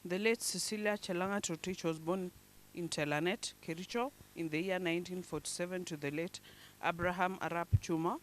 The late Ceciliah Rotich was born in Telanet, Kericho, in the year 1947 to the late Abraham Arap Chuma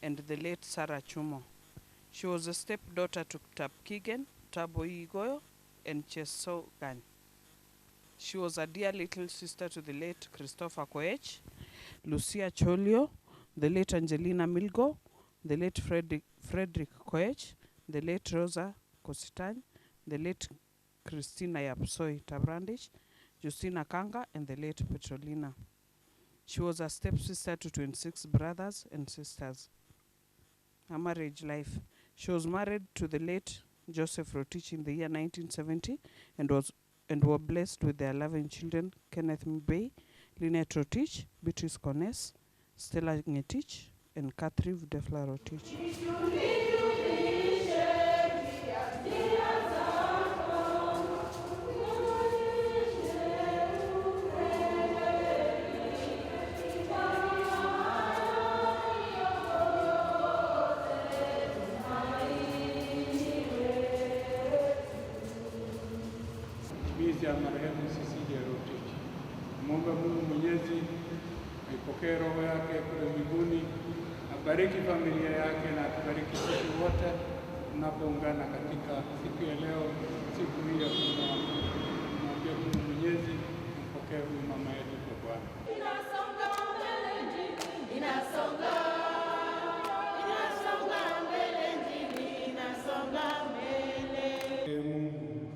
and the late Sarah Chumo. She was a stepdaughter to Tapkigen, Taboi Igoyo, and Chesogan. She was a dear little sister to the late Christopher Koech, Lucia Cholio, the late Angelina Milgo, the late Frederick Koech, the late Rosa Kositany, the late Christina Yapsoi Tabrandich, Justina Kanga, and the late Petrolina. She was a stepsister to 26 brothers and sisters. Her marriage life. She was married to the late Joseph Rotich in the year 1970 and were blessed with their 11 children: Kenneth Mbey, Lynette Rotich, Beatrice Cones, Stella Ngetich, and Catherine Defla Rotich. Ya marehemu Ceciliah Rotich. Mungu Mwenyezi aipokee roho yake kule mbinguni, abariki familia yake na atubariki sisi wote tunapoungana katika siku ya leo, siku hii ya kumwambia Mungu Mwenyezi ampokee huyu mama yetu kwa Bwana. Inasonga mbele njini, inasonga mbele njini, inasonga mbele. Mungu,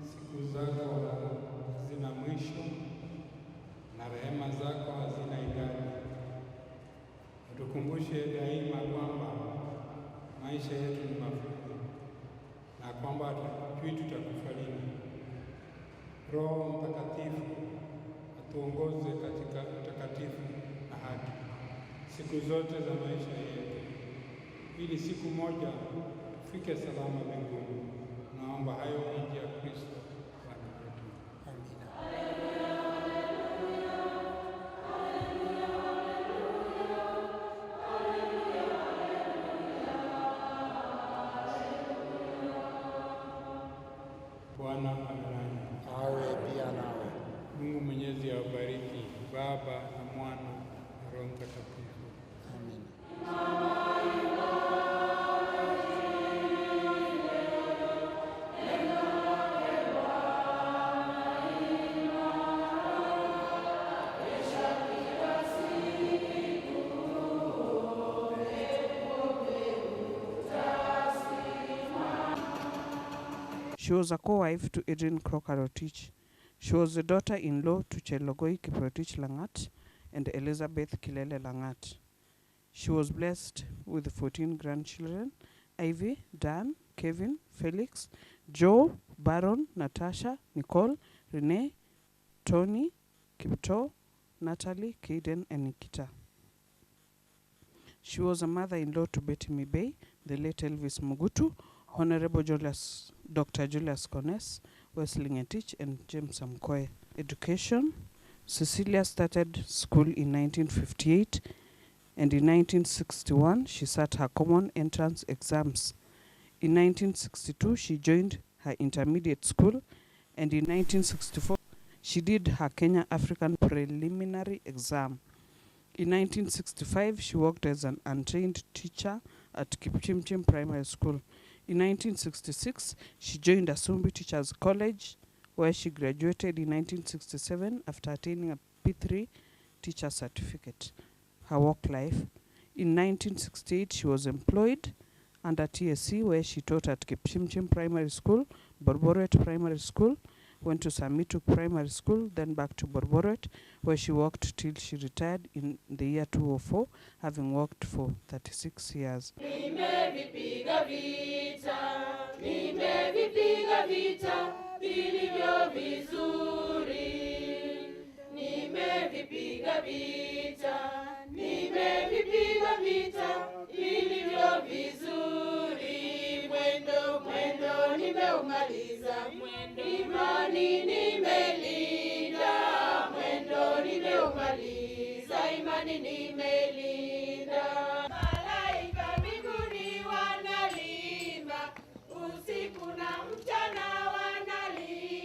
siku zako hazina mwisho na rehema zako hazina idadi. Tukumbushe daima kwamba maisha yetu ni mafupi na kwamba hatujui tutakufa lini. Roho Mtakatifu atuongoze katika utakatifu na haki siku zote za maisha yetu, ili siku moja tufike salama mbinguni. Naomba hayo kwa njia ya Kristo Bwana wetu. Amina. Bwana awe pia nawe. Mungu Mwenyezi awabariki Baba na Mwana na Roho Mtakatifu. Amina. She was a co-wife to Adrian Crocker Rotich. She was the daughter-in-law to Chelogoi Kiprotich Langat and Elizabeth Kilele Langat. She was blessed with 14 grandchildren: Ivy, Dan, Kevin, Felix, Joe, Baron, Natasha, Nicole, Renee, Tony, Kipto, Natalie, Kaden, and Nikita. She was a mother-in-law to Betty Mibey, the late Elvis Mugutu, Honorable Dr. Julius Cones, Wesley Ngetich, and James Amkoe. Education. Ceciliah started school in 1958, and in 1961 she sat her common entrance exams. In 1962 she joined her intermediate school, and in 1964 she did her Kenya African preliminary exam. In 1965 she worked as an untrained teacher at Kipchimchim Primary School. In 1966, she joined Asumbi Teachers College, where she graduated in 1967 after attaining a P3 teacher certificate. Her work life. In 1968, she was employed under TSC, where she taught at Kipchimchim Primary School, Borboret Primary School, went to Samituk Primary School, then back to Borboret, where she worked till she retired in the year 2004, having worked for 36 years. Nimevipiga vita vilivyo vizuri. Nimevipiga vita vilivyo vizuri. Mwendo nimeumaliza, imani nimelinda. Mwendo nimeumaliza, imani nimelinda. Malaika mbinguni wanalimba, usiku na mchana wanalimba.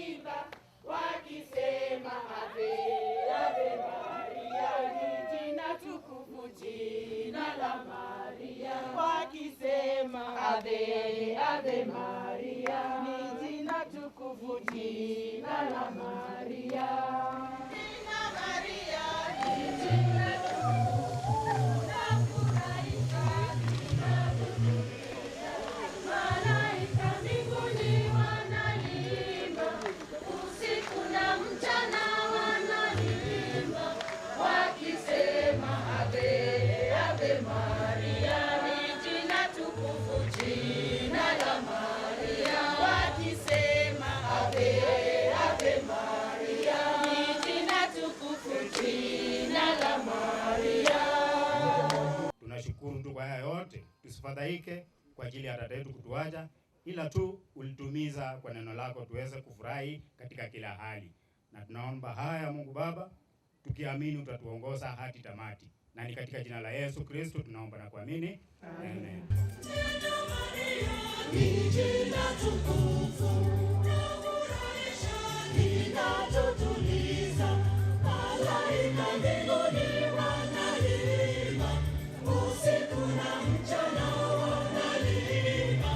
Ave, Ave Maria, ni jina tukufu, jina la Maria. Jina Maria ni jina tukufu, nafurahisha, linatutuliza. Malaika mbinguni wanaliimba, usiku na mchana wanaliimba, wakisema Ave, Ave Maria, ni jina tukufu, jina la Maria. Wakisema Ave, Ave Maria, ni jina tukufu, jina la Maria. Tunashukuru tu kwa haya yote, tusifadhaike kwa ajili ya dada yetu kutuacha, ila tu ulitumiza kwa neno lako tuweze kufurahi katika kila hali. Na tunaomba haya Mungu Baba, tukiamini utatuongoza hadi tamati. Na ni katika jina la Yesu Kristo tunaomba na kuamini. Amen. Ni jina tukufu, nafurahisha, linatutuliza. Malaika mbinguni wanaliimba, usiku na mchana wanaliimba,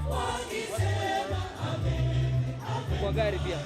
wakisema Amen, Amen. Kwa gari pia.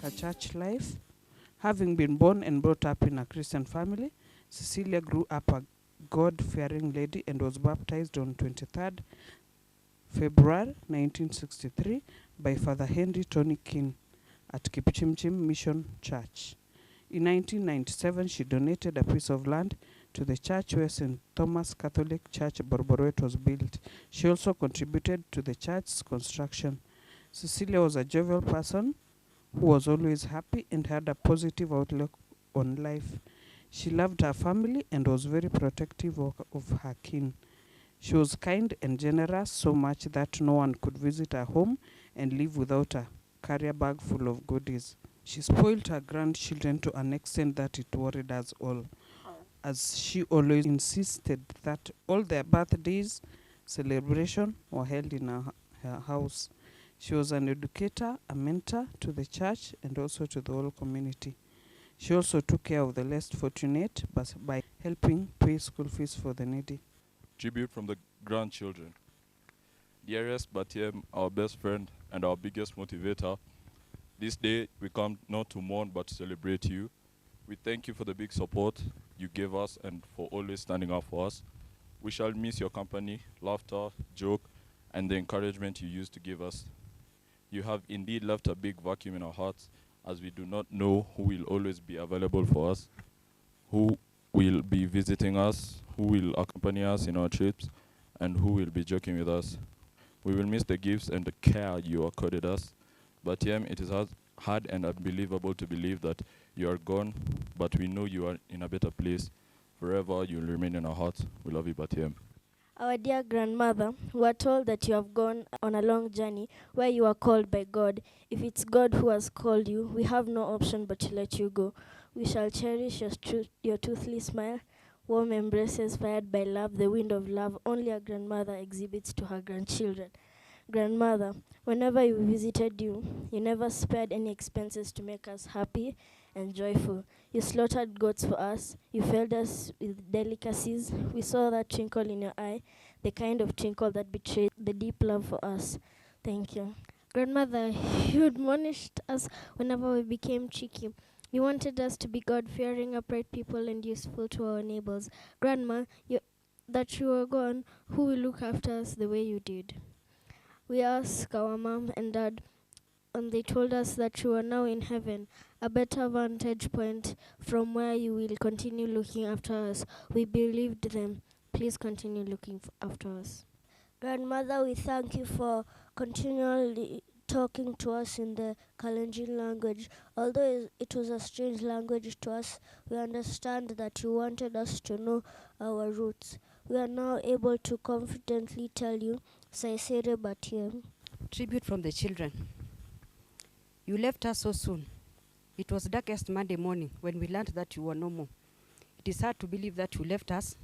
Her church life. Having been born and brought up in a Christian family, Cecilia grew up a God-fearing lady and was baptized on 23rd February 1963 by Father Henry Tony King at Kipchimchim Mission Church. In 1997, she donated a piece of land to the church where St. Thomas Catholic Church Borboret was built. She also contributed to the church's construction. Cecilia was a jovial person who was always happy and had a positive outlook on life. She loved her family and was very protective of her kin. She was kind and generous, so much that no one could visit her home and live without a carrier bag full of goodies. She spoiled her grandchildren to an extent that it worried us all, as she always insisted that all their birthdays celebration were held in her house. She was an educator, a mentor to the church and also to the whole community. She also took care of the less fortunate by helping pay school fees for the needy. Tribute from the grandchildren. Dearest Batiem, our best friend and our biggest motivator, this day we come not to mourn but to celebrate you. We thank you for the big support you gave us and for always standing up for us. We shall miss your company, laughter, joke, and the encouragement you used to give us. You have indeed left a big vacuum in our hearts, as we do not know who will always be available for us, who will be visiting us, who will accompany us in our trips, and who will be joking with us. We will miss the gifts and the care you accorded us. But it is hard and unbelievable to believe that you are gone, but we know you are in a better place. Forever you will remain in our hearts. We love you, Batiem. Our dear grandmother, we are told that you have gone on a long journey where you are called by God. If it's God who has called you, we have no option but to let you go. We shall cherish your toothly smile, warm embraces fired by love, the wind of love only a grandmother exhibits to her grandchildren. Grandmother, whenever we visited you, you never spared any expenses to make us happy, and joyful. You slaughtered goats for us. You fed us with delicacies. We saw that twinkle in your eye, the kind of twinkle that betrayed the deep love for us. Thank you. Grandmother, you admonished us whenever we became tricky. You wanted us to be God-fearing, upright people and useful to our neighbors. Grandma, that you were gone, who will look after us the way you did? We asked our mom and dad, and they told us that you are now in heaven, a better vantage point from where you will continue looking after us. We believed them. Please continue looking after us. Grandmother, we thank you for continually talking to us in the Kalenjin language. Although it was a strange language to us, we understand that you wanted us to know our roots. We are now able to confidently tell you, Ceciliah Burial. Tribute from the children. You left us so soon. It was darkest Monday morning when we learned that you were no more. It is hard to believe that you left us.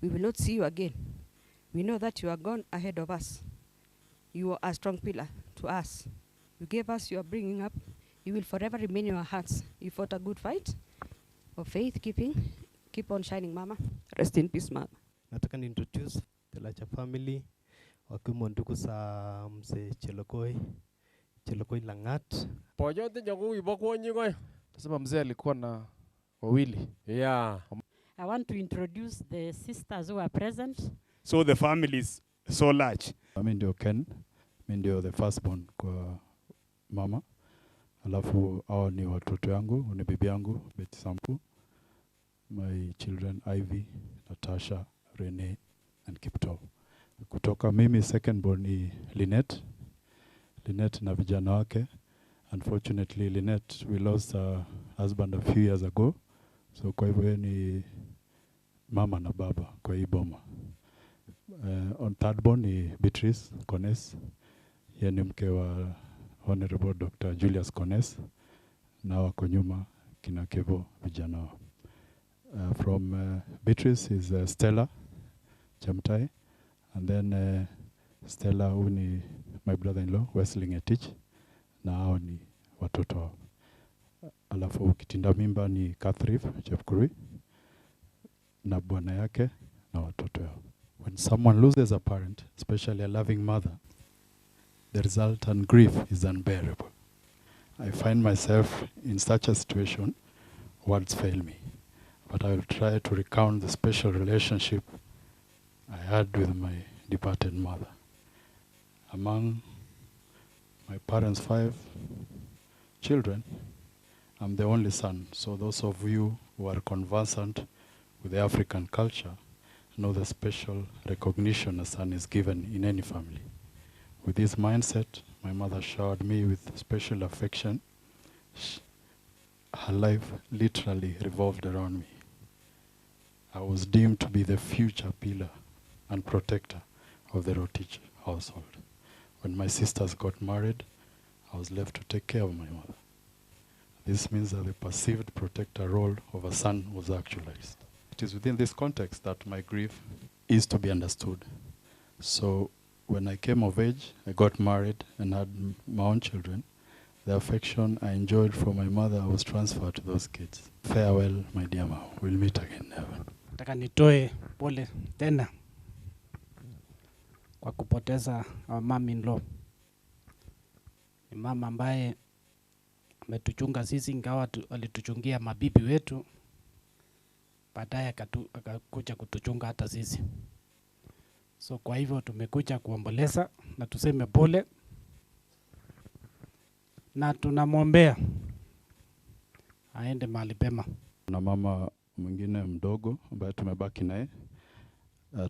We will not see you again. We know that you are gone ahead of us. You are a strong pillar to us. You gave us your bringing up. You will forever remain in our hearts. You fought a good fight of faith keeping. Keep on shining, Mama. Rest in peace, Mama. Nataka ni introduce the Lacha family wakiwemo ndugu za mzee Chelokoi Langat. Pojote nyogu ibokuonyi kwa. Tasema mzee alikuwa na wawili. Yeah. I want to introduce the sisters who are present. So the family is so large. Mimi ndio Ken, mimi ndio the firstborn kwa mama. Alafu hao ni watoto yangu, ni bibi yangu Betty Sampu. My children Ivy, Natasha, Rene and Kipto. Kutoka mimi secondborn ni Lynette na vijana wake. Unfortunately Lynette, we lost her husband a few years ago. So kwa hivyo ni mama na baba kwa hii boma. On third born ni Beatrice Cones. Yeye ni mke wa Honorable Dr. Julius Cones. Na wako nyuma kina Kevo vijana wao. From Beatrice is Stella Chamtai. And then Stella who ni my brother-in-law, Wesley Ngetich. Na hao ni watoto wao. Alafu kitinda mimba ni Catherine Chepkurui. Na bwana yake na watoto wao. When someone loses a parent, especially a loving mother, the resultant grief is unbearable. I find myself in such a situation, words fail me. But I will try to recount the special relationship I had with my departed mother. Among my parents' 5 children, I'm the only son. So those of you who are conversant with the African culture know the special recognition a son is given in any family. With this mindset, my mother showered me with special affection. Her life literally revolved around me. I was deemed to be the future pillar and protector of the Rotich household. When my sisters got married, I was left to take care of my mother. This means that the perceived protector role of a son was actualized. It is within this context that my grief is to be understood. So when I came of age, I got married and had my own children. The affection I enjoyed from my mother was transferred to those kids. Farewell, my dear mom. We'll meet again in heaven. Nataka nitoe pole tena kwa kupoteza our mom-in-law. Ni mama ambaye ametuchunga sisi, ingawa alituchungia mabibi wetu, baadaye akakuja kutuchunga hata sisi. So kwa hivyo tumekuja kuomboleza na tuseme pole na tunamwombea aende mahali pema. Na mama mwingine mdogo ambaye tumebaki naye,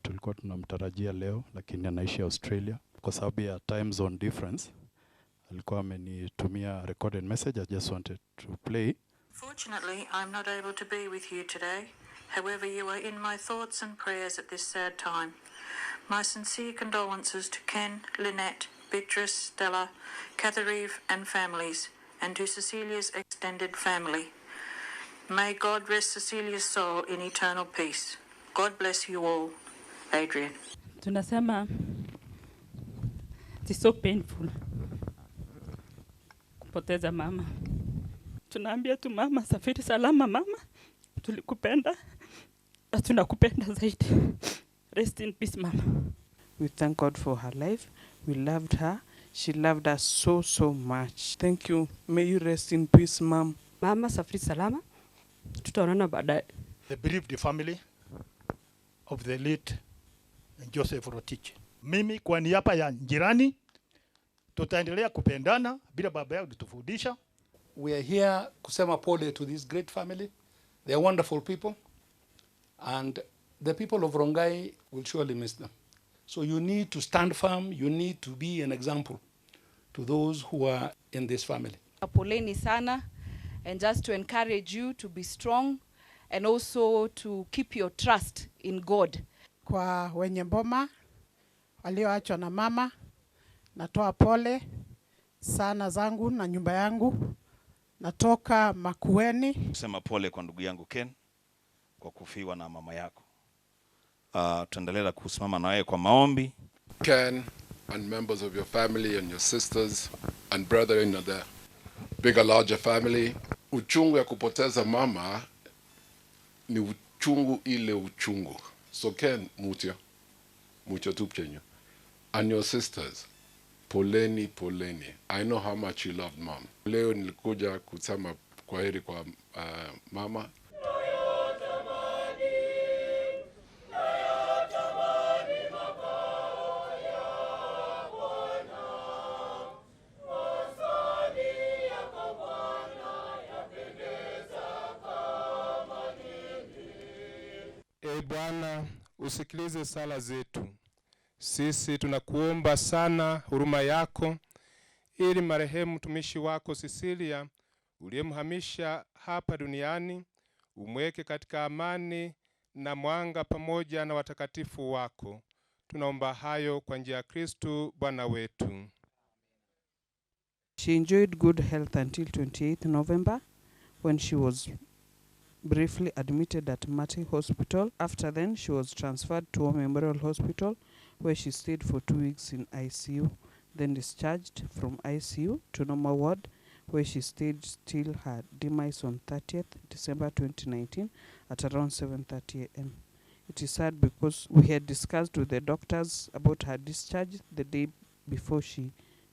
tulikuwa tunamtarajia leo lakini anaishi Australia kwa sababu ya time zone difference. Alikuwa amenitumia recorded message. I just wanted to play. Fortunately, I'm not able to be with you today. However, you are in my thoughts and prayers at this sad time. My sincere condolences to Ken, Lynette, Beatrice, Stella, Catherine and families, and to Cecilia's extended family. May God rest Cecilia's soul in eternal peace. God bless you all. Adrian. Tunasema it's so painful kupoteza mama. Tunaambia tu mama, safiri salama mama. Tulikupenda. Na tunakupenda zaidi. Rest in peace mama. We thank God for her life. We loved her. She loved us so, so much. Thank you. May you rest in peace, Mom. Mama, safiri salama. Tutaonana baadaye. The bereaved family of the late Joseph Rotich. Mimi kwa niaba ya jirani tutaendelea kupendana bila baba yao kutufundisha. We are here kusema pole to this great family. They are wonderful people, and the people of Rongai will surely miss them. So you need to stand firm. You need to be an example to those who are in this family. Poleni sana, and just to encourage you to be strong and also to keep your trust in God. Kwa wenye mboma walioachwa na mama, natoa pole sana zangu na nyumba yangu. Natoka Makueni. Kusema pole kwa ndugu yangu Ken kwa kufiwa na mama yako. Tuendelea kusimama na wewe kwa maombi. Ken and members of your family and your sisters and brethren of the bigger larger family. Uchungu ya kupoteza mama ni uchungu ile uchungu. So Ken, mucho tupchenyo. And your sisters, poleni. I know how much you loved mom. Leo nilikuja kusema kwaheri kwa mama. Bwana, usikilize sala zetu. Sisi tunakuomba sana huruma yako, ili marehemu mtumishi wako Cecilia uliyemhamisha hapa duniani umweke katika amani na mwanga pamoja na watakatifu wako. Tunaomba hayo kwa njia ya Kristo Bwana wetu. She enjoyed good health until 28th November when she was briefly admitted at Mati Hospital. After then, she was transferred to a Memorial Hospital where she stayed for 2 weeks in ICU, then discharged from ICU to normal ward where she stayed till her demise on 30th December 2019 at around 7:30 a.m. It is sad because we had discussed with the doctors about her discharge the day before she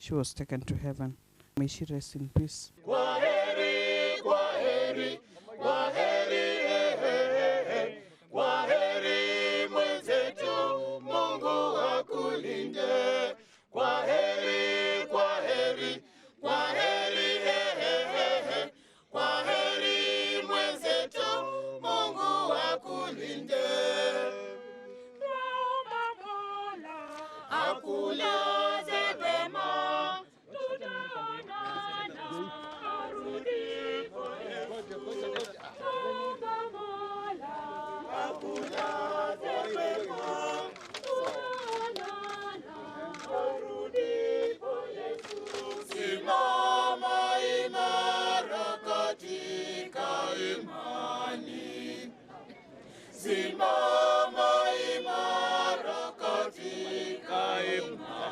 was taken to heaven. May she rest in peace. Kwaheri, kwaheri, kwaheri, kwaheri mwenzetu, Mungu akulinde. Kwaheri, kwaheri, kwaheri, kwaheri mwenzetu, Mungu akulinde. Akulaze pema, simama imara katika imani. Simama imara katika imani.